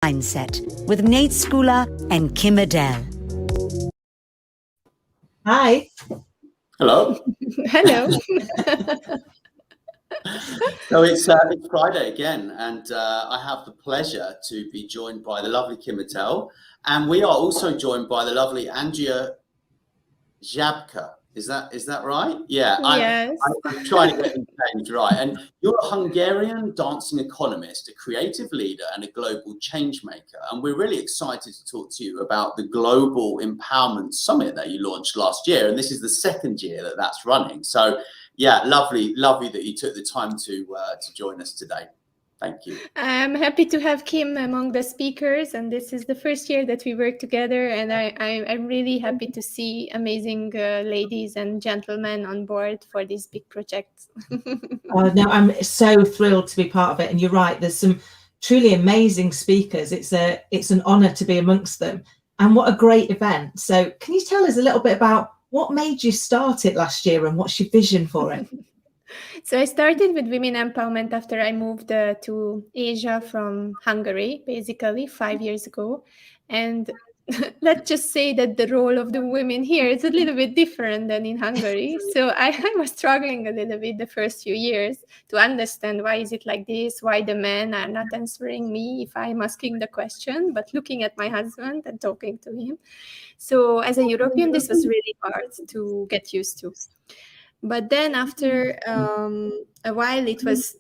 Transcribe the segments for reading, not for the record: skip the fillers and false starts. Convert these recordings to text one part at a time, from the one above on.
Mindset with Nate Schooler and Kim Adele. Hi. Hello. Hello. So it's Friday again, and I have the pleasure to be joined by the lovely Kim Adele, and we are also joined by the lovely Andrea Zsapka. Is that right? Yeah. Yes. I'm trying to get the names right. And you're a Hungarian dancing economist, a creative leader, and a global change maker. And we're really excited to talk to you about the Global Empowerment Summit that you launched last year. And this is the second year that that's running. So yeah, lovely that you took the time to join us today. Thank you. I'm happy to have Kim among the speakers, and this is the first year that we work together, and I'm really happy to see amazing ladies and gentlemen on board for this big project. No, I'm so thrilled to be part of it, and you're right, there's some truly amazing speakers. It's an honor to be amongst them, and what a great event. So can you tell us a little bit about what made you start it last year and what's your vision for it? So I started with women empowerment after I moved to Asia from Hungary, basically 5 years ago. And let's just say that the role of the women here is a little bit different than in Hungary. So I was struggling a little bit the first few years to understand why is it like this, why the men are not answering me if I'm asking the question, but looking at my husband and talking to him. So as a European, this was really hard to get used to. But then after a while, it was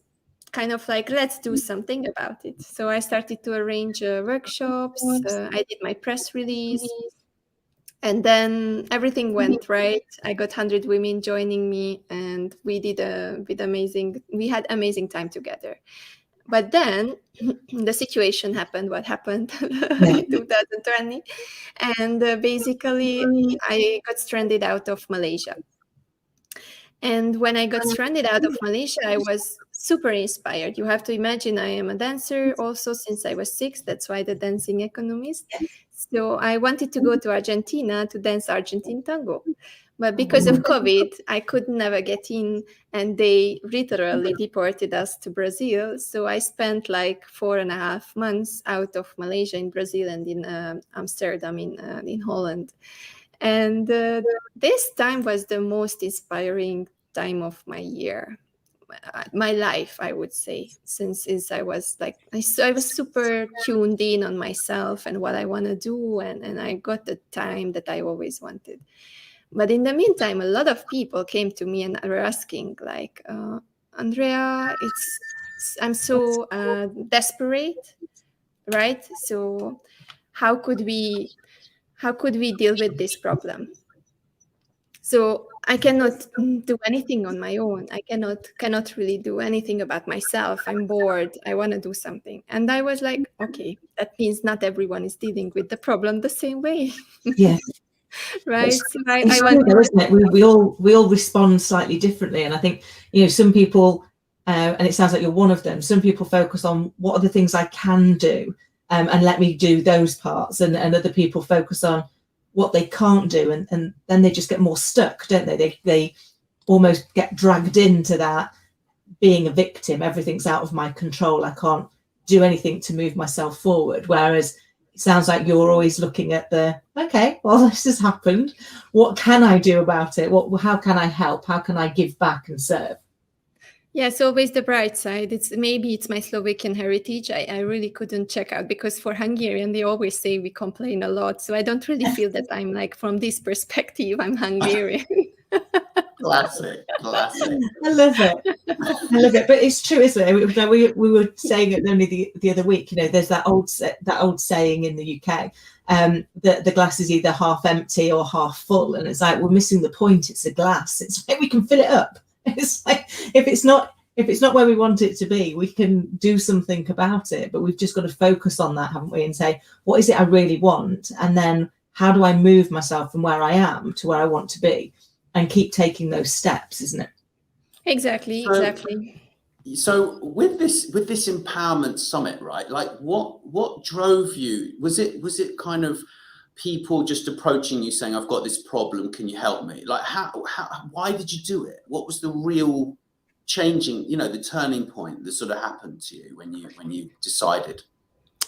kind of like, let's do something about it. So I started to arrange workshops. I did my press release. And then everything went right. I got 100 women joining me, and we had amazing time together. But then the situation happened, what happened in 2020. And basically, I got stranded out of Malaysia. And when I got stranded out of Malaysia, I was super inspired. You have to imagine I am a dancer also since I was 6. That's why the dancing economist. So I wanted to go to Argentina to dance Argentine tango. But because of COVID, I could never get in, and they literally deported us to Brazil. So I spent like 4.5 months out of Malaysia, in Brazil, and in Amsterdam, in Holland. And this time was the most inspiring time of my year, my life, I would say, since I was like, I was super tuned in on myself and what I want to do, and I got the time that I always wanted. But in the meantime, a lot of people came to me and were asking, like, Andrea, I'm so desperate, right? So how could we deal with this problem? So I cannot do anything on my own. I cannot really do anything about myself. I'm bored. I want to do something. And I was like, okay, that means not everyone is dealing with the problem the same way. Yeah. Right. It's true though, isn't it? We all respond slightly differently. And I think, some people, and it sounds like you're one of them, some people focus on what are the things I can do, and let me do those parts, and other people focus on what they can't do, and then they just get more stuck, don't they? They almost get dragged into that being a victim. Everything's out of my control. I can't do anything to move myself forward. Whereas it sounds like you're always looking at okay, well, this has happened. What can I do about it? How can I help? How can I give back and serve? Yes, always the bright side. It's my Slovakian heritage. I really couldn't check out, because for Hungarian, they always say we complain a lot. So I don't really feel that I'm like, from this perspective, I'm Hungarian. Classic. I love it. But it's true, isn't it? We were saying it only the other week. There's that old saying in the UK, that the glass is either half empty or half full, and it's like, we're missing the point. It's a glass. It's like we can fill it up. It's like, if it's not where we want it to be, we can do something about it. But we've just got to focus on that, haven't we? And say, what is it I really want? And then how do I move myself from where I am to where I want to be? And keep taking those steps, isn't it? Exactly. So with this empowerment summit, right? Like, what drove you? Was it kind of people just approaching you saying, I've got this problem, can you help me? Like, why did you do it? What was the real changing, the turning point that sort of happened to you when you decided?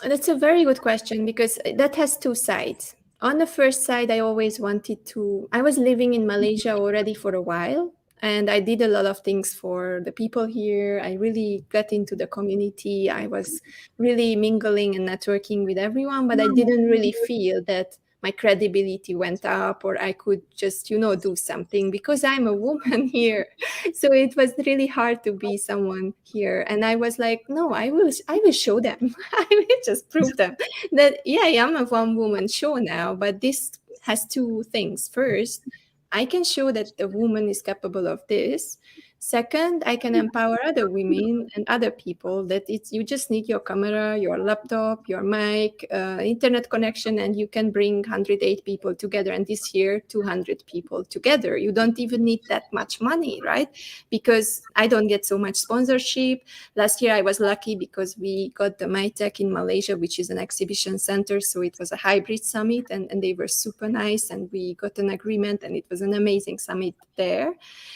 That's a very good question, because that has two sides. On the first side, I always wanted to, I was living in Malaysia already for a while, and I did a lot of things for the people here. I really got into the community. I was really mingling and networking with everyone, but I didn't really feel that my credibility went up, or I could just, do something, because I'm a woman here. So it was really hard to be someone here. And I was like, no, I will show them. I will just prove them that, yeah, I am a one woman show now, but this has two things. First, I can show that the woman is capable of this. Second, I can empower other women and other people that you just need your camera, your laptop, your mic, internet connection, and you can bring 108 people together. And this year, 200 people together. You don't even need that much money, right? Because I don't get so much sponsorship. Last year, I was lucky because we got the MyTech in Malaysia, which is an exhibition center. So it was a hybrid summit, and they were super nice. And we got an agreement, and it was an amazing summit there.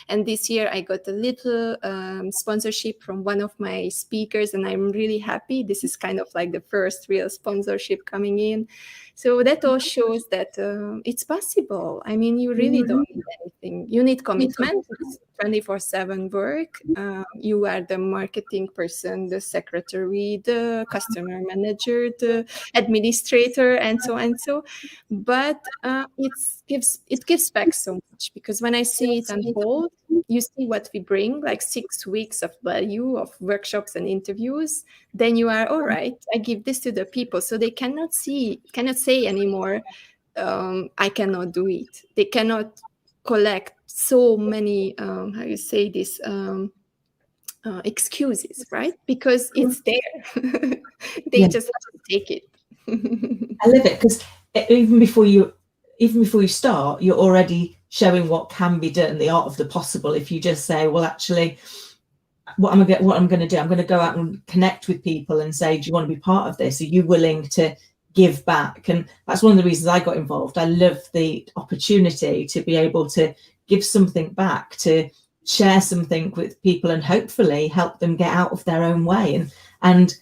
And this year, I got a little sponsorship from one of my speakers, and I'm really happy. This is kind of like the first real sponsorship coming in. So that all shows that it's possible. I mean, you really don't need anything. You need commitment. It's 24/7 work. You are the marketing person, the secretary, the customer manager, the administrator, and so and so. But it gives back so much, because when I see it unfold, you see what we bring, like 6 weeks of value of workshops and interviews. Then you are, all right, I give this to the people, so they cannot say anymore, I cannot do it. They cannot collect so many how you say this, excuses, right? Because it's there. They just have to take it. I love it, because even before you start, you're already showing what can be done, the art of the possible. If you just say, well, actually, what I'm going to do, I'm going to go out and connect with people and say, do you want to be part of this? Are you willing to give back? And that's one of the reasons I got involved. I love the opportunity to be able to give something back, to share something with people, and hopefully help them get out of their own way and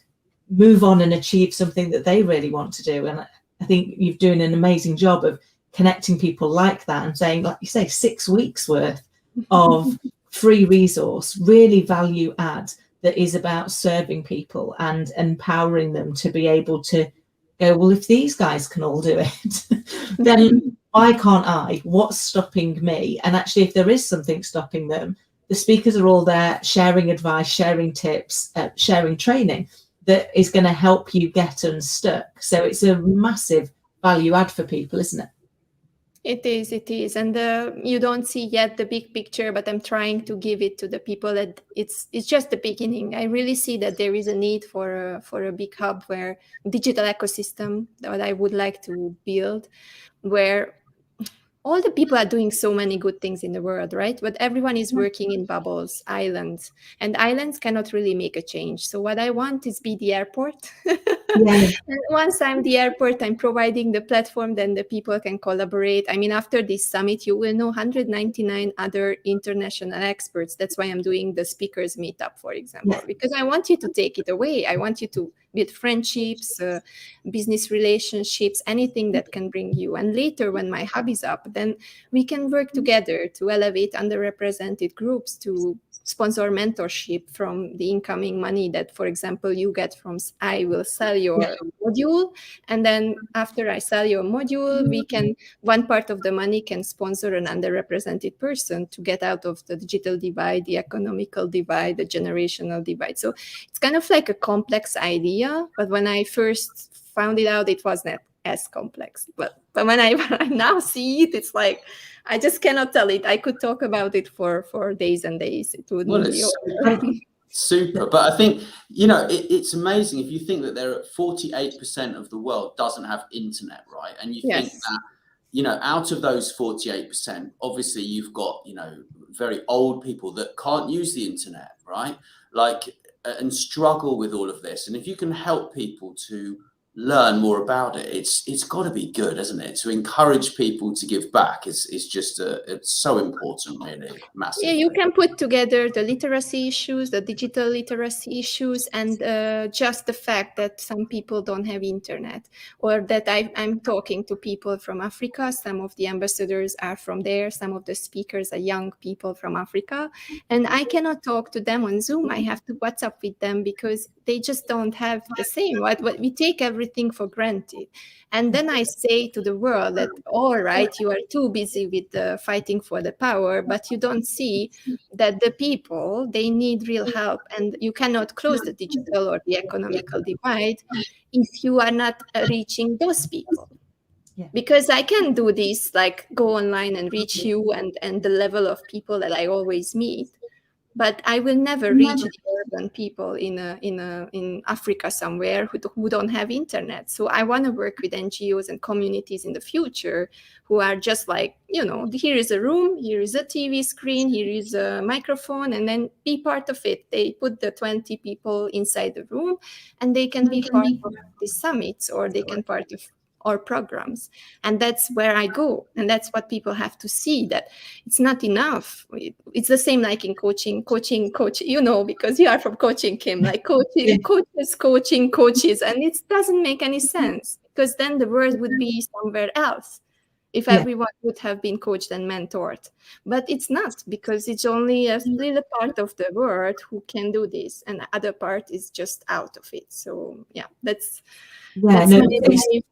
move on and achieve something that they really want to do. And I think you're doing an amazing job of connecting people like that and saying, like you say, 6 weeks worth of free resource, really value add, that is about serving people and empowering them to be able to go, well, if these guys can all do it, then why can't I? What's stopping me? And actually, if there is something stopping them, the speakers are all there sharing advice, sharing tips, sharing training that is going to help you get unstuck. So it's a massive value add for people, isn't it? It is. And you don't see yet the big picture, but I'm trying to give it to the people that it's just the beginning. I really see that there is a need for a big hub, where digital ecosystem that I would like to build, where all the people are doing so many good things in the world, right? But everyone is working in bubbles, islands, and islands cannot really make a change. So what I want is be the airport. Yeah. And once I'm the airport, I'm providing the platform, then the people can collaborate. I mean, after this summit, you will know 199 other international experts. That's why I'm doing the speakers meetup, for example, because I want you to take it away. I want you to build friendships, business relationships, anything that can bring you. And later, when my hub is up, then we can work together to elevate underrepresented groups, to sponsor mentorship from the incoming money that, for example, you get from, I will sell your module. And then after I sell your module, one part of the money can sponsor an underrepresented person to get out of the digital divide, the economical divide, the generational divide. So it's kind of like a complex idea. But when I first found it out, it wasn't as complex. But when I now see it, it's like, I just cannot tell it. I could talk about it for days and days. It wouldn't be over. Super. But I think, it's amazing if you think that there are 48% of the world doesn't have internet, right? And you think that, out of those 48%, obviously you've got, very old people that can't use the internet, right? And struggle with all of this. And if you can help people to learn more about it, it's got to be good, isn't it? To encourage people to give back is just it's so important, really, massively. Yeah, you can put together the literacy issues, the digital literacy issues, and just the fact that some people don't have internet, or that I'm talking to people from Africa. Some of the ambassadors are from there. Some of the speakers are young people from Africa. And I cannot talk to them on Zoom. I have to WhatsApp with them because they just don't have the same. What we take everything for granted. And then I say to the world that, all right, you are too busy with fighting for the power, but you don't see that the people, they need real help. And you cannot close the digital or the economical divide if you are not reaching those people. Yeah. Because I can do this, like go online and reach you and the level of people that I always meet. But I will never reach the urban people in Africa somewhere who don't have internet. So I want to work with NGOs and communities in the future who are just like, here is a room, here is a TV screen, here is a microphone, and then be part of it. They put the 20 people inside the room and they can be part of the summits, or they can part of or programs. And that's where I go. And that's what people have to see, that it's not enough. It's the same like in coaching, because you are from coaching, Kim, like coaching, coaches. And it doesn't make any sense, because then the world would be somewhere else if everyone would have been coached and mentored. But it's not, because it's only a little part of the world who can do this, and the other part is just out of it. So that's my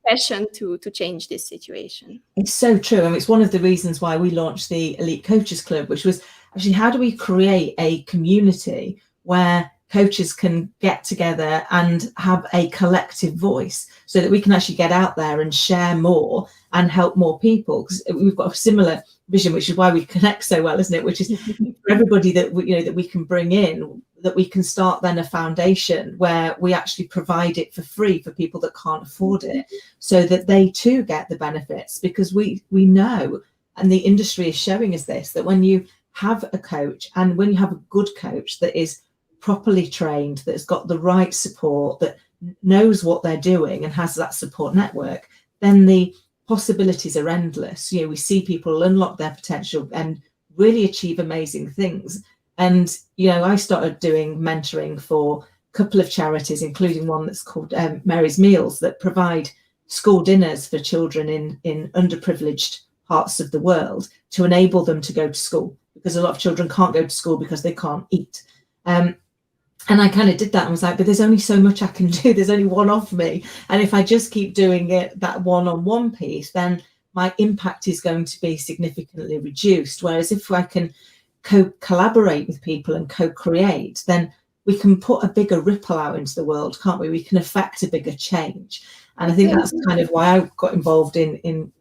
passion to change this situation. It's so true. And it's one of the reasons why we launched the Elite Coaches Club, which was actually, how do we create a community where coaches can get together and have a collective voice, so that we can actually get out there and share more and help more people? Because we've got a similar vision, which is why we connect so well, isn't it? Which is for everybody that we can bring in, that we can start then a foundation where we actually provide it for free for people that can't afford it, so that they too get the benefits. Because we know, and the industry is showing us this, that when you have a coach, and when you have a good coach that is properly trained, that's got the right support, that knows what they're doing and has that support network, then the possibilities are endless. We see people unlock their potential and really achieve amazing things. And, I started doing mentoring for a couple of charities, including one that's called Mary's Meals, that provide school dinners for children in underprivileged parts of the world, to enable them to go to school, because a lot of children can't go to school because they can't eat. And I kind of did that and was like, but there's only so much I can do. There's only one of me. And if I just keep doing it, that one-on-one piece, then my impact is going to be significantly reduced. Whereas if I can collaborate with people and co-create, then we can put a bigger ripple out into the world, can't we? We can affect a bigger change. And I think that's kind of why I got involved in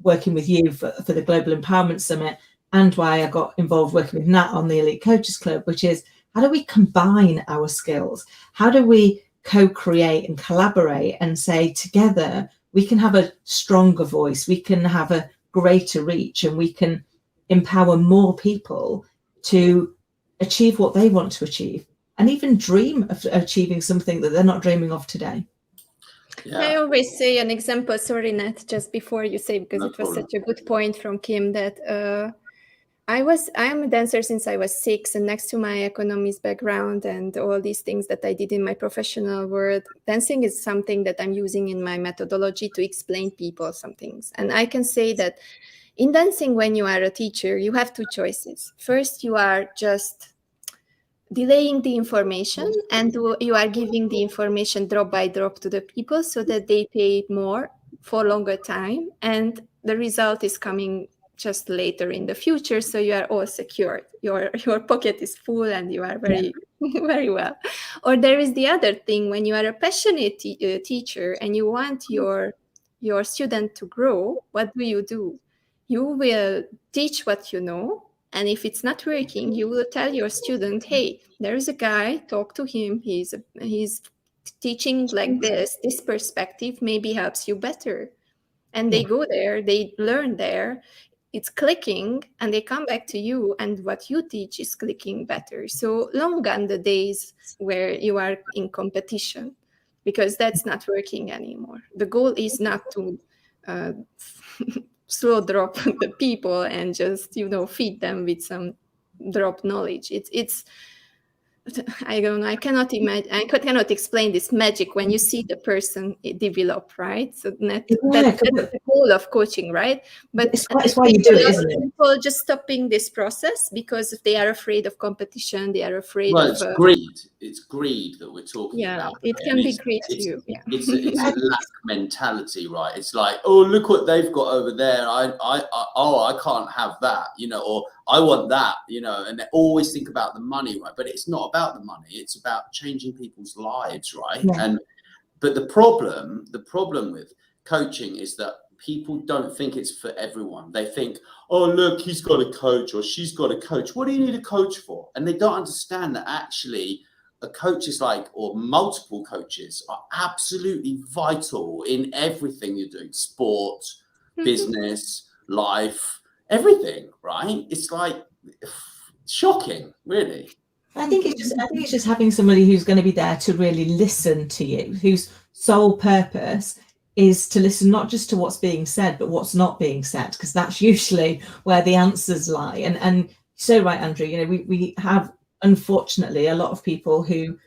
working with you for the Global Empowerment Summit, and why I got involved working with Nat on the Elite Coaches Club, which is, how do we combine our skills? How do we co-create and collaborate and say, together we can have a stronger voice, we can have a greater reach, and we can empower more people to achieve what they want to achieve, and even dream of achieving something that they're not dreaming of today. Yeah. I always say an example, sorry, Nat, just before you say, because it was such a good point from Kim, that I'm a dancer since I was 6, and next to my economics background and all these things that I did in my professional world, dancing is something that I'm using in my methodology to explain people some things. And I can say that in dancing, when you are a teacher, you have two choices. First, you are just delaying the information, and you are giving the information drop by drop to the people so that they pay more for longer time, and the result is coming just later in the future, so you are all secured. Your pocket is full and you are very very well. Or there is the other thing, when you are a passionate teacher and you want your student to grow, what do? You will teach what you know, and if it's not working, you will tell your student, hey, there is a guy, talk to him, he's teaching like this perspective maybe helps you better. And they go there, they learn there, it's clicking, and they come back to you, and what you teach is clicking better. So long gone the days where you are in competition. because that's not working anymore. The goal is not to slow drop the people and just, feed them with some drop knowledge. It's I don't know. I cannot imagine. I cannot explain this magic when you see the person develop, right? So that's the goal of coaching, right? But it's why you do it, isn't it? People just stopping this process because they are afraid of competition. They are afraid of. It's greed. It's greed that we're talking about. Yeah, it can be greed too. Yeah. It's a lack mentality, right? It's like, oh, look what they've got over there. I can't have that, or I want that, and they always think about the money, right? But it's not about the money. It's about changing people's lives, right? Yeah. But the problem with coaching is that people don't think it's for everyone. They think, oh, look, he's got a coach or she's got a coach. What do you need a coach for? And they don't understand that actually a coach is or multiple coaches are absolutely vital in everything you're doing, sport, business, life, everything, right? It's shocking, really. I think it's just having somebody who's going to be there to really listen to you, whose sole purpose is to listen not just to what's being said, but what's not being said, because that's usually where the answers lie. And so right, Andrew, we have, unfortunately, a lot of people who,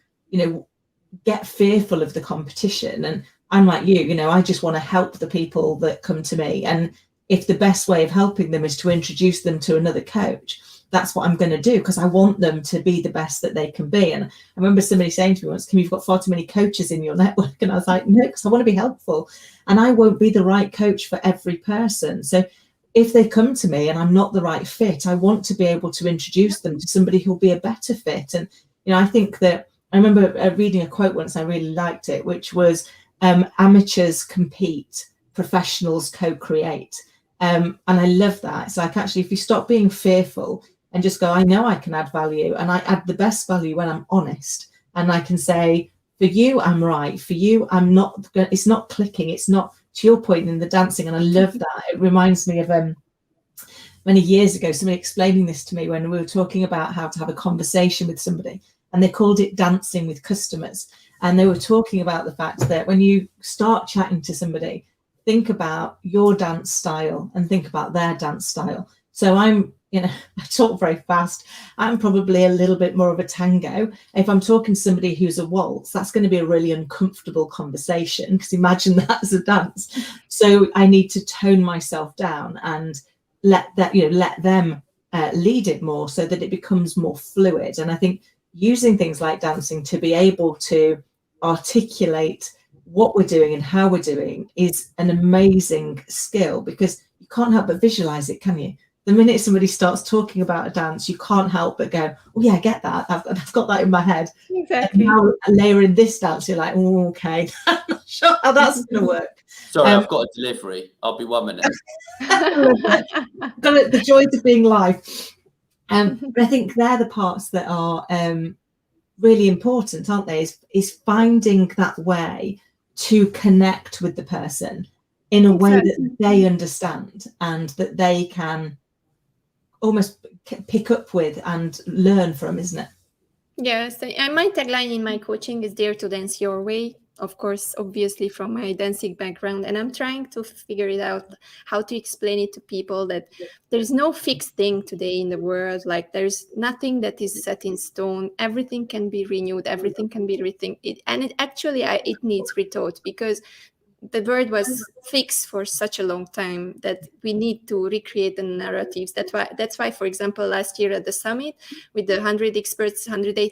get fearful of the competition. And I'm like you, I just want to help the people that come to me. And if the best way of helping them is to introduce them to another coach, that's what I'm going to do, because I want them to be the best that they can be. And I remember somebody saying to me once, Kim, you've got far too many coaches in your network. And I was like, no, because I want to be helpful. And I won't be the right coach for every person. So if they come to me and I'm not the right fit, I want to be able to introduce them to somebody who'll be a better fit. And, I think that I remember reading a quote once, I really liked it, which was amateurs compete, professionals co-create. And I love that. It's actually, if you stop being fearful and just go, I know I can add value, and I add the best value when I'm honest. And I can say, for you, I'm right. For you, I'm not. It's not clicking. It's not, to your point, in the dancing. And I love that. It reminds me of many years ago, somebody explaining this to me when we were talking about how to have a conversation with somebody, and they called it dancing with customers. And they were talking about the fact that when you start chatting to somebody, think about your dance style and think about their dance style. So I'm, I talk very fast. I'm probably a little bit more of a tango. If I'm talking to somebody who's a waltz, that's going to be a really uncomfortable conversation, because imagine that as a dance. So I need to tone myself down and let them lead it more, so that it becomes more fluid. And I think using things like dancing to be able to articulate what we're doing and how we're doing is an amazing skill, because you can't help but visualize it, can you? The minute somebody starts talking about a dance, you can't help but go, oh yeah, I get that. I've got that in my head. Exactly. And now layer in this dance, you're like, oh, okay, I'm not sure how that's going to work. Sorry, I've got a delivery. I'll be 1 minute. Got the joys of being live. But I think they're the parts that are really important, aren't they? Is finding that way to connect with the person in a way that they understand and that they can almost pick up with and learn from, isn't it? Yes, and my tagline in my coaching is dare to dance your way. Of course, obviously from my dancing background, and I'm trying to figure it out, how to explain it to people that there's no fixed thing today in the world. There's nothing that is set in stone. Everything can be renewed. Everything can be rethink. It needs rethought, because the word was fixed for such a long time that we need to recreate the narratives. That's why, for example, last year at the summit with the 108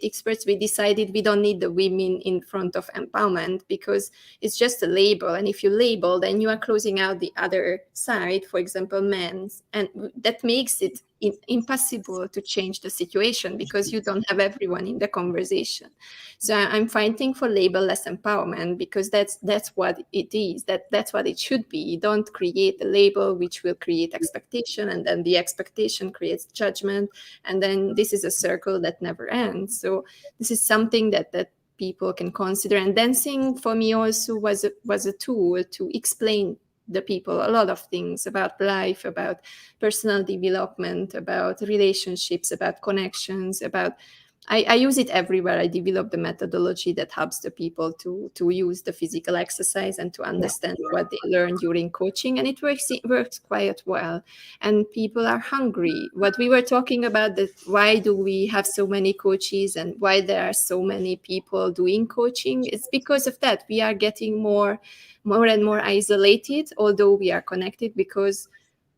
experts, we decided we don't need the women in front of empowerment, because it's just a label. And if you label, then you are closing out the other side, for example, men's, and that makes it impossible to change the situation, because you don't have everyone in the conversation. So I'm fighting for label-less empowerment, because that's what it is. That's what it should be. You don't create a label which will create expectation, and then the expectation creates judgment, and then this is a circle that never ends. So this is something that people can consider. And dancing for me also was a tool to explain the people a lot of things about life, about personal development, about relationships, about connections, about I use it everywhere. I develop the methodology that helps the people to use the physical exercise and to understand what they learn during coaching. And it works quite well. And people are hungry. What we were talking about, that why do we have so many coaches and why there are so many people doing coaching? It's because of that. We are getting more and more isolated, although we are connected, because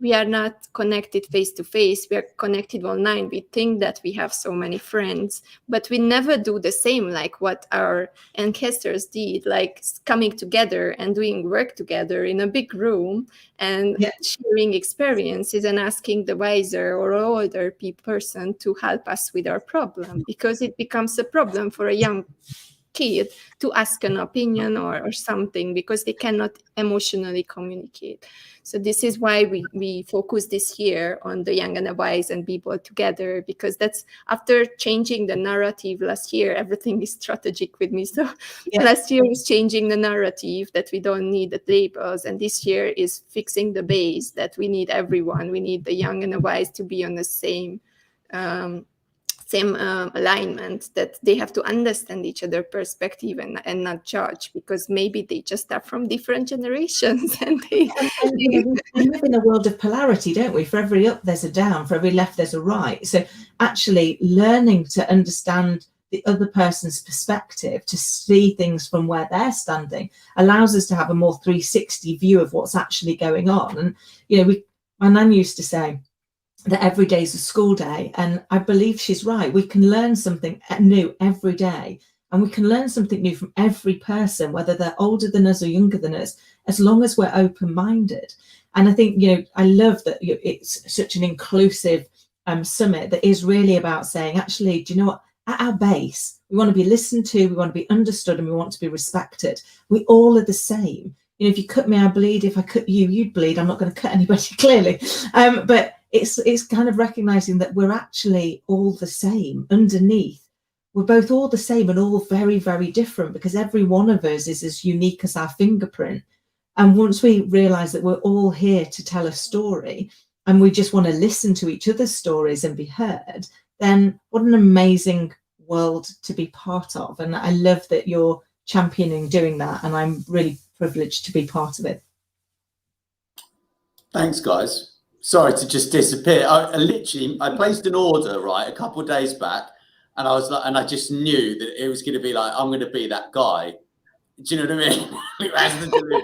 we are not connected face to face. We are connected online. We think that we have so many friends, but we never do the same like what our ancestors did, like coming together and doing work together in a big room and sharing experiences and asking the wiser or older person to help us with our problem, because it becomes a problem for a young kid to ask an opinion or something, because they cannot emotionally communicate. So this is why we focus this year on the young and the wise and people together, because that's after changing the narrative last year. Everything is strategic with me. So last year was changing the narrative that we don't need the labels, and this year is fixing the base that we need everyone. We need the young and the wise to be on the same alignment, that they have to understand each other's perspective and not judge, because maybe they just are from different generations. And we live in a world of polarity, don't we? For every up there's a down, for every left there's a right. So actually learning to understand the other person's perspective, to see things from where they're standing, allows us to have a more 360 view of what's actually going on. And my nan used to say that every day is a school day, and I believe she's right. We can learn something new every day, and we can learn something new from every person, whether they're older than us or younger than us, as long as we're open-minded. And I think, I love that it's such an inclusive summit that is really about saying, actually, do you know what? At our base, we want to be listened to, we want to be understood, and we want to be respected. We all are the same. If you cut me, I bleed. If I cut you, you'd bleed. I'm not going to cut anybody, clearly. But it's kind of recognizing that we're actually all the same underneath. We're both all the same and all very, very different, because every one of us is as unique as our fingerprint. And once we realize that we're all here to tell a story, and we just want to listen to each other's stories and be heard, then what an amazing world to be part of. And I love that you're championing doing that, and I'm really privileged to be part of it. Thanks, guys. Sorry to just disappear. I placed an order a couple of days back, and I just knew that it was going to be like, I'm going to be that guy. Do you know what I mean? Who has the delivery?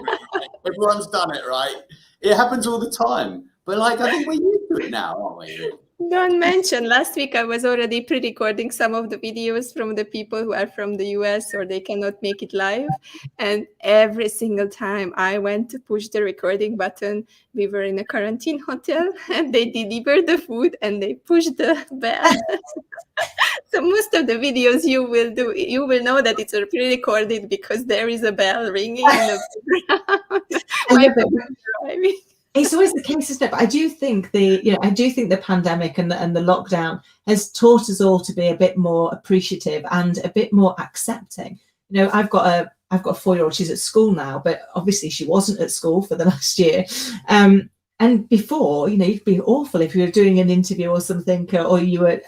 Everyone's done it, right? It happens all the time, but I think we're used to it now, aren't we? Don't mention, last week I was already pre-recording some of the videos from the people who are from the US or they cannot make it live. And every single time I went to push the recording button, we were in a quarantine hotel and they delivered the food and they pushed the bell. So most of the videos you will know that it's pre-recorded because there is a bell ringing in the background. It's always the case, isn't it? But I do think the pandemic and the lockdown has taught us all to be a bit more appreciative and a bit more accepting. I've got a 4-year-old. She's at school now, but obviously she wasn't at school for the last year. And before, you'd be awful if you were doing an interview or something, or you were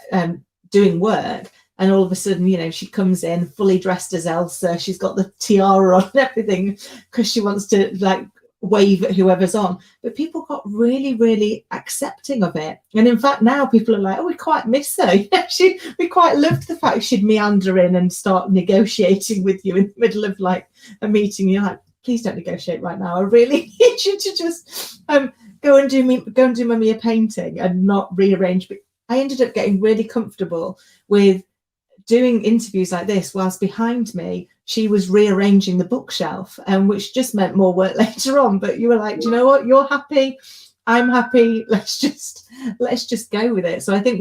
doing work, and all of a sudden, she comes in fully dressed as Elsa. She's got the tiara on and everything because she wants to wave at whoever's on. But people got really, really accepting of it. And in fact, now people are like, oh, we quite miss her. We quite loved the fact she'd meander in and start negotiating with you in the middle of a meeting. You're like, please don't negotiate right now. I really need you to just go and do mummy a painting and not rearrange. But I ended up getting really comfortable with doing interviews like this whilst behind me she was rearranging the bookshelf, which just meant more work later on. But you were like, do you know what? You're happy, I'm happy. Let's just go with it. So I think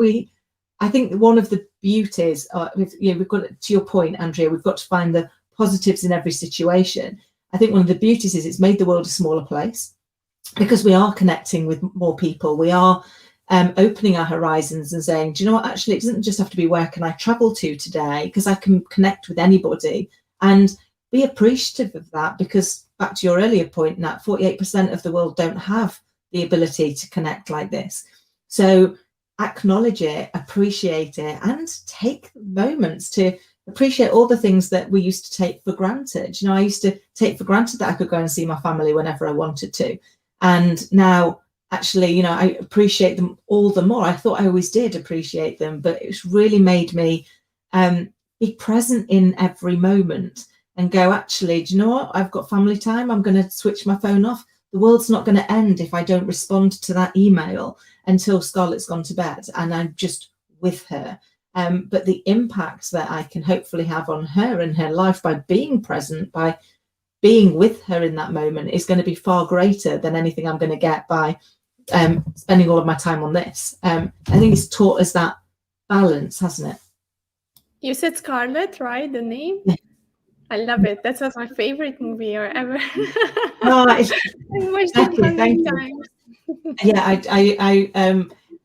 one of the beauties, we've got, to your point, Andrea, we've got to find the positives in every situation. I think one of the beauties is it's made the world a smaller place because we are connecting with more people. We are opening our horizons and saying, do you know what? Actually, it doesn't just have to be where can I travel to today, because I can connect with anybody. And be appreciative of that, because back to your earlier point, Nat, 48% of the world don't have the ability to connect like this. So acknowledge it, appreciate it, and take moments to appreciate all the things that we used to take for granted. I used to take for granted that I could go and see my family whenever I wanted to. And now, actually, I appreciate them all the more. I thought I always did appreciate them, but it's really made me be present in every moment and go, actually, do you know what? I've got family time. I'm going to switch my phone off. The world's not going to end if I don't respond to that email until Scarlett's gone to bed and I'm just with her. But the impact that I can hopefully have on her and her life by being present, by being with her in that moment, is going to be far greater than anything I'm going to get by spending all of my time on this. I think it's taught us that balance, hasn't it? You said Scarlett, right? The name? Yeah. I love it. That was my favorite movie or ever. Oh, I watched it 100 times. Yeah,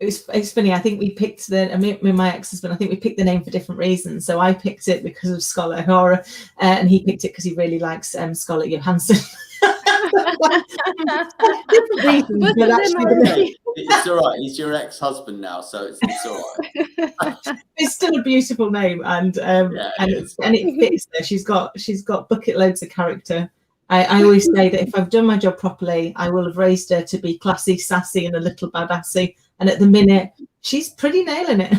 it's funny. I think we picked my ex-husband, I think we picked the name for different reasons. So I picked it because of Scarlett O'Hara, and he picked it because he really likes Scarlett Johansson. Different reasons, but actually, it's all right. He's your ex-husband now, so it's all right. It's still a beautiful name, and it fits her. She's got bucket loads of character. I always say that if I've done my job properly, I will have raised her to be classy, sassy, and a little badassy. And at the minute, she's pretty nailing it.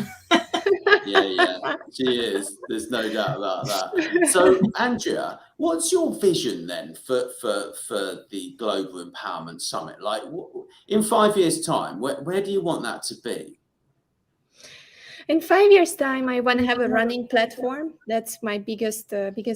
Yeah, she is. There's no doubt about that. So, Andrea, what's your vision then for the Global Empowerment Summit? Like, in 5 years' time, where do you want that to be? In 5 years' time, I want to have a running platform. That's my biggest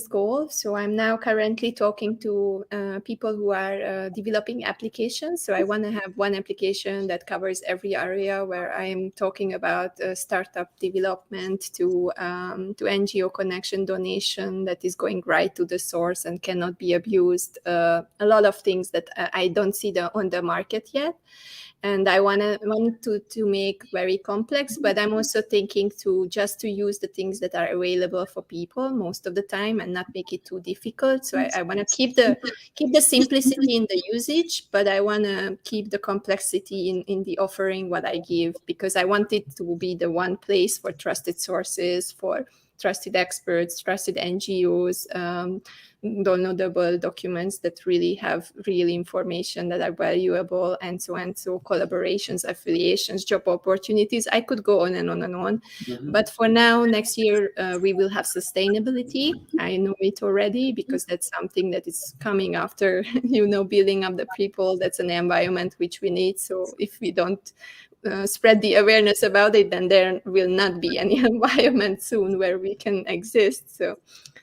goal. So I'm now currently talking to people who are developing applications. So I want to have one application that covers every area, where I am talking about startup development to NGO connection donation that is going right to the source and cannot be abused. A lot of things that I don't see on the market yet. And I want to make very complex, but I'm also thinking to use the things that are available for people most of the time and not make it too difficult. So I want to keep the simplicity in the usage, but I want to keep the complexity in the offering what I give, because I want it to be the one place for trusted sources, for trusted experts, trusted NGOs, downloadable documents that really have real information that are valuable, and so on. So collaborations, affiliations, job opportunities. I could go on and on and on. Mm-hmm. But for now, next year, we will have sustainability. I know it already, because that's something that is coming after, building up the people. That's an environment which we need. So if we don't spread the awareness about it, then there will not be any environment soon where we can exist. So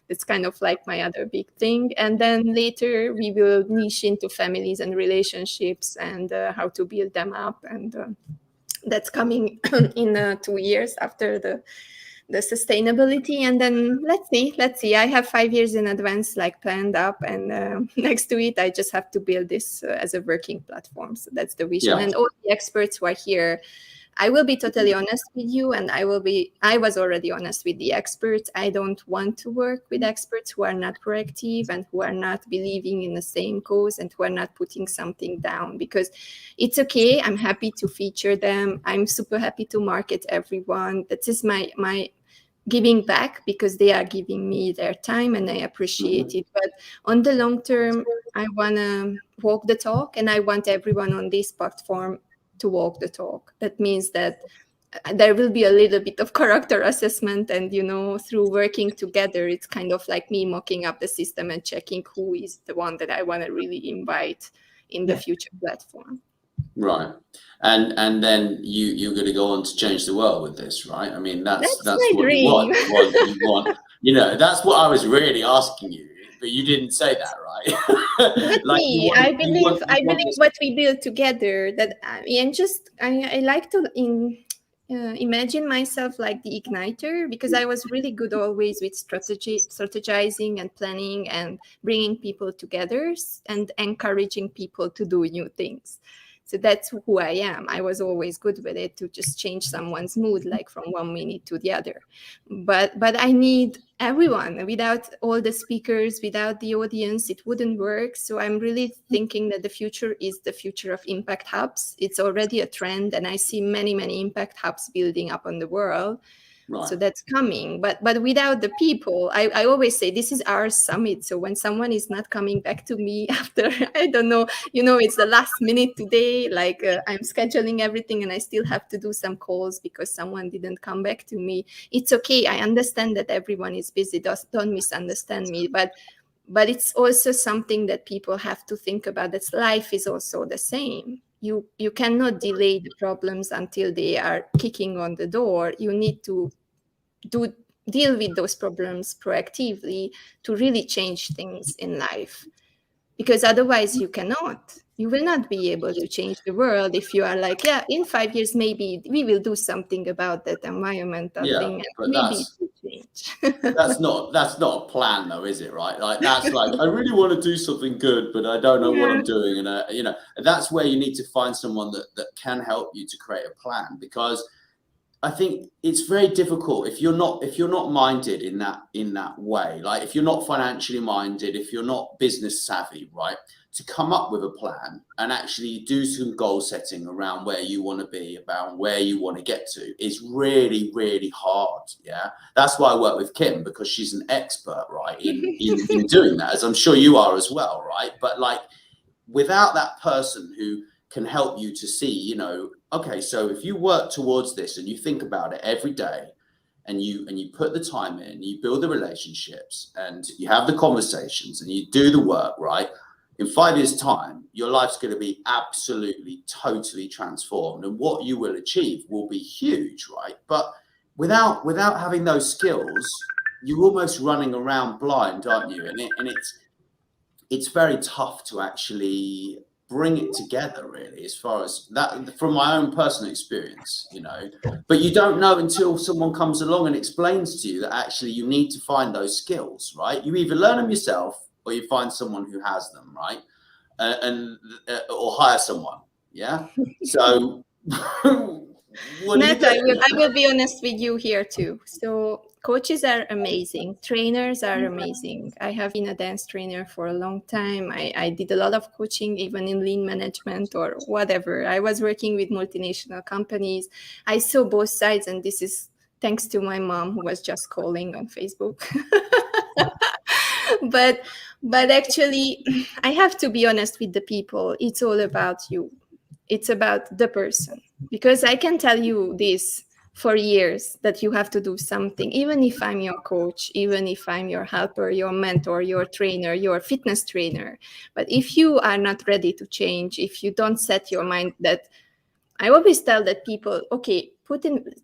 it's kind of like my other big thing. And then later we will niche into families and relationships and how to build them up. And that's coming in 2 years after the sustainability. And then let's see. I have 5 years in advance, planned up, and next to it, I just have to build this as a working platform. So that's the vision. Yeah. And all the experts who are here, I will be totally honest with you, and I was already honest with the experts. I don't want to work with experts who are not proactive and who are not believing in the same cause and who are not putting something down, because it's okay. I'm happy to feature them. I'm super happy to market everyone. That is my giving back, because they are giving me their time and I appreciate it. But on the long term, I want to walk the talk, and I want everyone on this platform to walk the talk. That means that there will be a little bit of character assessment, and through working together, it's kind of like me mocking up the system and checking who is the one that I want to really invite in the future platform. Right. And then you're going to go on to change the world with this, right? I mean, that's my what dream. You want. That's what I was really asking you, but you didn't say that, right? I believe what we build together. That I like to imagine myself like the igniter, because I was really good always with strategizing and planning and bringing people together and encouraging people to do new things. So that's who I am. I was always good with it, to just change someone's mood, like from 1 minute to the other. But I need everyone. Without all the speakers, without the audience, it wouldn't work. So I'm really thinking that the future is the future of impact hubs. It's already a trend, and I see many, many impact hubs building up on the world. Right. So that's coming. But without the people, I always say this is our summit. So when someone is not coming back to me after, I don't know, it's the last minute today, like I'm scheduling everything and I still have to do some calls because someone didn't come back to me. It's okay. I understand that everyone is busy. Don't misunderstand me. But it's also something that people have to think about, that life is also the same. You cannot delay the problems until they are kicking on the door. You need to deal with those problems proactively to really change things in life, because otherwise you will not be able to change the world if you are like, yeah, in 5 years maybe we will do something about that environmental thing, and but maybe it will change. that's not a plan though, is it? Right? Like, that's like, I really want to do something good, but I don't know what I'm doing. And that's where you need to find someone that can help you to create a plan, because I think it's very difficult if you're not minded in that way. Like, if you're not financially minded, if you're not business savvy, right, to come up with a plan and actually do some goal setting around where you want to be, about where you want to get to, is really, really hard. Yeah, that's why I work with Kim, because she's an expert, right, in doing that, as I'm sure you are as well, right? But like, without that person who can help you to see, okay, so if you work towards this and you think about it every day, and you put the time in, you build the relationships and you have the conversations and you do the work, right, in 5 years' time, your life's going to be absolutely, totally transformed, and what you will achieve will be huge, right? But without having those skills, you're almost running around blind, aren't you? And it's very tough to actually bring it together, really, as far as that, from my own personal experience, but you don't know until someone comes along and explains to you that actually you need to find those skills, right? You either learn them yourself or you find someone who has them, right? Or hire someone. Yeah. So Nat, I will be honest with you here too. So coaches are amazing. Trainers are amazing. I have been a dance trainer for a long time. I did a lot of coaching, even in lean management or whatever. I was working with multinational companies. I saw both sides, and this is thanks to my mom, who was just calling on Facebook. But actually, I have to be honest with the people. It's all about you. It's about the person. Because I can tell you this for years, that you have to do something, even if I'm your coach, even if I'm your helper, your mentor, your trainer, your fitness trainer. But if you are not ready to change, if you don't set your mind, that I always tell that people, okay,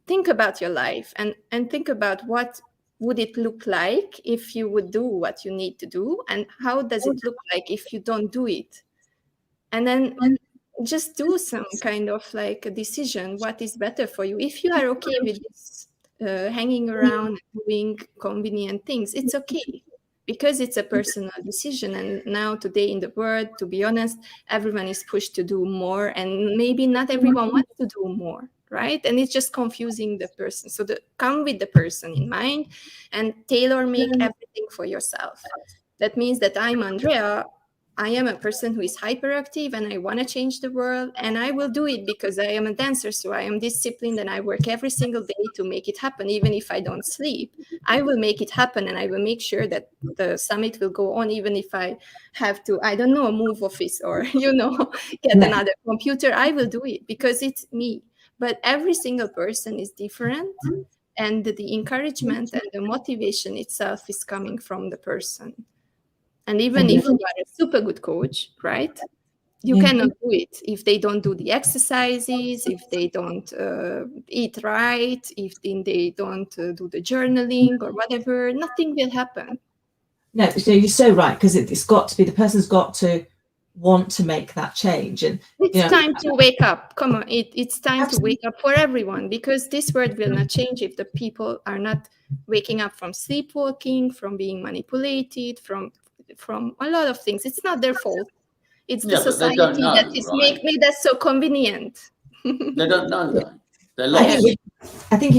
think about your life and think about what would it look like if you would do what you need to do, and how does it look like if you don't do it? And then just do some kind of like a decision, what is better for you. If you are okay with this, hanging around doing convenient things, it's okay, because it's a personal decision. And now today in the world, to be honest, everyone is pushed to do more, and maybe not everyone wants to do more, right? And it's just confusing the person. So come with the person in mind and tailor make everything for yourself. That means that I'm Andrea. I am a person who is hyperactive and I want to change the world, and I will do it because I am a dancer. So I am disciplined and I work every single day to make it happen. Even if I don't sleep, I will make it happen, and I will make sure that the summit will go on, even if I have to, I don't know, move office or, get another computer. I will do it because it's me. But every single person is different, and the encouragement and the motivation itself is coming from the person. And even if you are a super good coach, right, you cannot do it if they don't do the exercises, if they don't eat right, if they don't do the journaling or whatever, nothing will happen. No, you're so right, because it's got to be, the person's got to want to make that change. And it's time to wake up. Come on, it's time Absolutely. To wake up for everyone, because this world will not change if the people are not waking up from sleepwalking, from being manipulated, from a lot of things. It's not their fault. It's the Yeah, but they don't society know, that is right? made us so convenient. They don't know though. They're I lost. think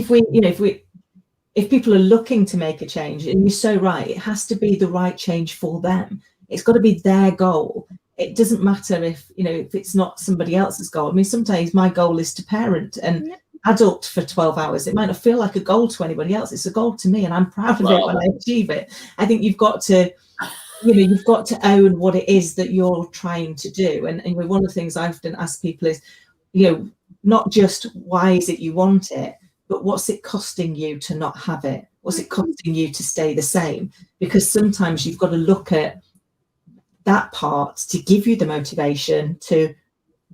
if people are looking to make a change, and you're so right, it has to be the right change for them. It's got to be their goal. It doesn't matter if it's not somebody else's goal. I mean, sometimes my goal is to parent and adult for 12 hours. It might not feel like a goal to anybody else. It's a goal to me, and I'm proud of it when I achieve it. I think you've got to own what it is that you're trying to do. And one of the things I often ask people is, not just why is it you want it, but what's it costing you to not have it? What's it costing you to stay the same? Because sometimes you've got to look at that part to give you the motivation to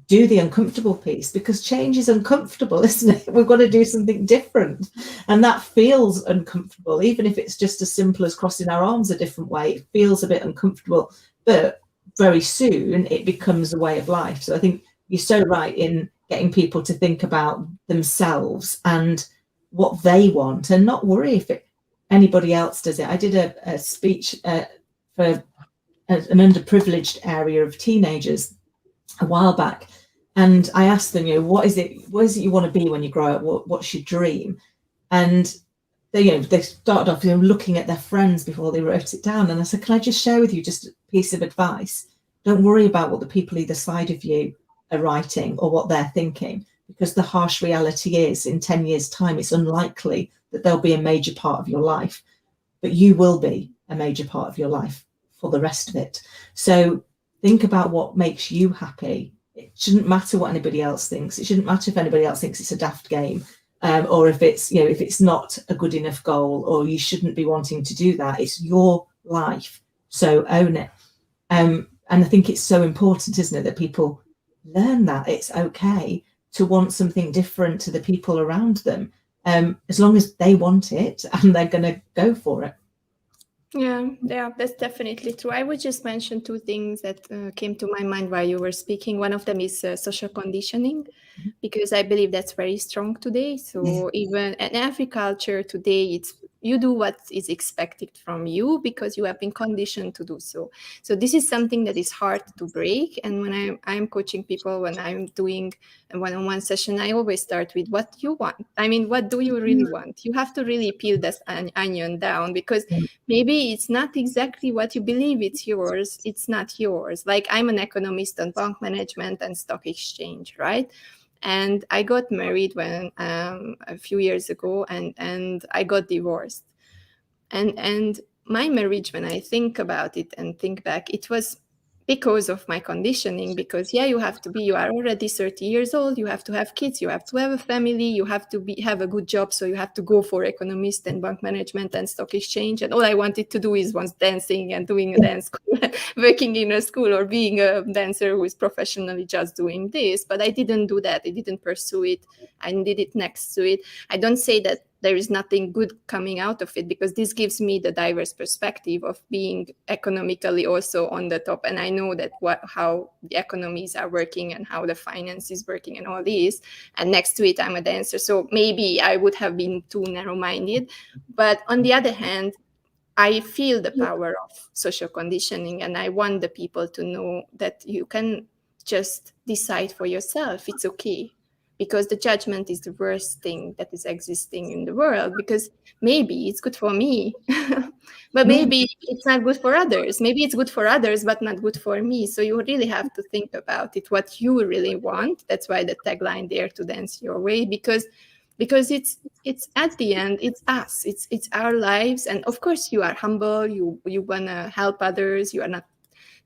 do the uncomfortable piece, because change is uncomfortable, isn't it? We've got to do something different, and that feels uncomfortable, even if it's just as simple as crossing our arms a different way. It feels a bit uncomfortable, but very soon it becomes a way of life. So I think you're so right in getting people to think about themselves and what they want, and not worry if anybody else does it. I did a speech for an underprivileged area of teenagers a while back, and I asked them, what is it you want to be when you grow up? What's your dream? And they started off looking at their friends before they wrote it down. And I said, can I just share with you just a piece of advice? Don't worry about what the people either side of you are writing or what they're thinking, because the harsh reality is, in 10 years' time, it's unlikely that they'll be a major part of your life, but you will be a major part of your life for the rest of it. So think about what makes you happy. It shouldn't matter what anybody else thinks. It shouldn't matter if anybody else thinks it's a daft game, or if it's not a good enough goal, or you shouldn't be wanting to do that. It's your life, so own it. And I think it's so important, isn't it, that people learn that it's okay to want something different to the people around them, as long as they want it and they're going to go for it. Yeah, that's definitely true. I would just mention two things that came to my mind while you were speaking. One of them is social conditioning, because I believe that's very strong today. So even in every culture today, it's you do what is expected from you because you have been conditioned to do so. So this is something that is hard to break. And when I'm coaching people, when I'm doing a one-on-one session, I always start with what you want. I mean, what do you really want? You have to really peel this onion down, because maybe it's not exactly what you believe it's yours. It's not yours. Like, I'm an economist on bank management and stock exchange, right? And I got married when a few years ago, and I got divorced. And my marriage, when I think about it and think back, it was because of my conditioning. Because you are already 30 years old, you have to have kids, you have to have a family, you have to have a good job, so you have to go for economist and bank management and stock exchange. And all I wanted to do was dancing and doing a dance school, working in a school, or being a dancer who is professionally just doing this. But I didn't do that. I didn't pursue it. I did it next to it. I don't say that there is nothing good coming out of it, because this gives me the diverse perspective of being economically also on the top. And I know that how the economies are working and how the finance is working and all this. And next to it, I'm a dancer. So maybe I would have been too narrow-minded. But on the other hand, I feel the power of social conditioning, and I want the people to know that you can just decide for yourself. It's okay. Because the judgment is the worst thing that is existing in the world, because maybe it's good for me, but maybe it's not good for others. Maybe it's good for others, but not good for me. So you really have to think about it, what you really want. That's why the tagline, Dare to Dance Your Way, because it's at the end, it's us, it's our lives. And of course you are humble, you want to help others, you are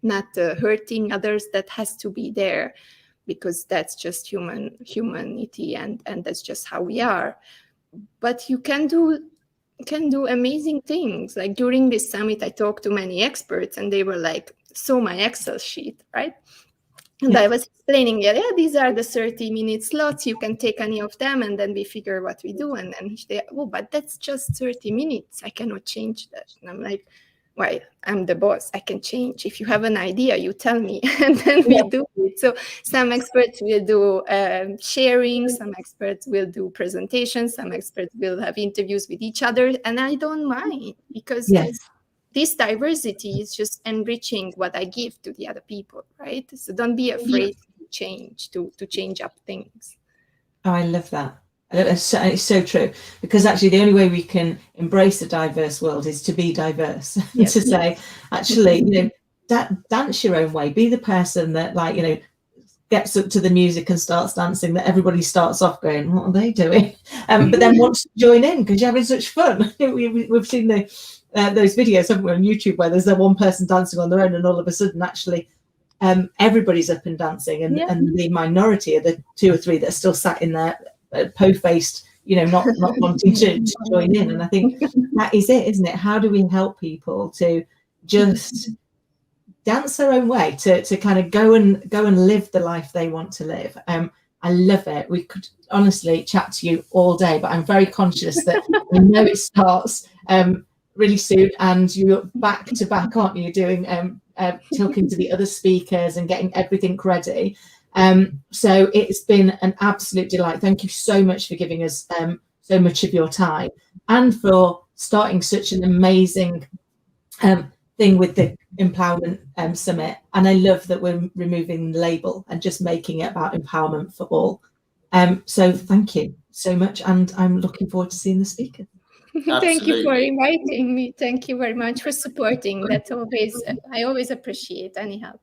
not hurting others. That has to be there, because that's just humanity, and that's just how we are. But you can do amazing things. Like during this summit, I talked to many experts, and they were like, so my Excel sheet, right? And I was explaining, these are the 30-minute slots. You can take any of them, and then we figure what we do. And then they, but that's just 30 minutes. I cannot change that. And I'm like, well, I'm the boss. I can change. If you have an idea, you tell me, and then we do it. So some experts will do sharing, some experts will do presentations, some experts will have interviews with each other, and I don't mind, because this diversity is just enriching what I give to the other people, right? So don't be afraid to change up things. Oh, I love that. It's so true, because actually the only way we can embrace a diverse world is to be diverse. Yes. To say, actually, dance your own way, be the person that, like, gets up to the music and starts dancing, that everybody starts off going, what are they doing? But then wants to join in because you're having such fun. We've seen those videos, haven't we, on YouTube, where there's one person dancing on their own and all of a sudden actually everybody's up and dancing, and the minority are the 2 or 3 that are still sat in their po-faced, not wanting to join in. And I think that is it, isn't it? How do we help people to just dance their own way, to kind of go and live the life they want to live? I love it. We could honestly chat to you all day, but I'm very conscious that I know it starts really soon, and you're back to back, aren't you, doing talking to the other speakers and getting everything ready. So it's been an absolute delight. Thank you so much for giving us so much of your time, and for starting such an amazing thing with the Empowerment Summit. And I love that we're removing the label and just making it about empowerment for all. So thank you so much, and I'm looking forward to seeing the speakers. Thank you for inviting me. Thank you very much for supporting. That's always, I always appreciate any help.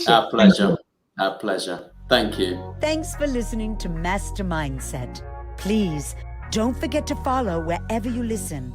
Our pleasure. Our pleasure. Thank you. Thanks for listening to Master Mindset. Please don't forget to follow wherever you listen.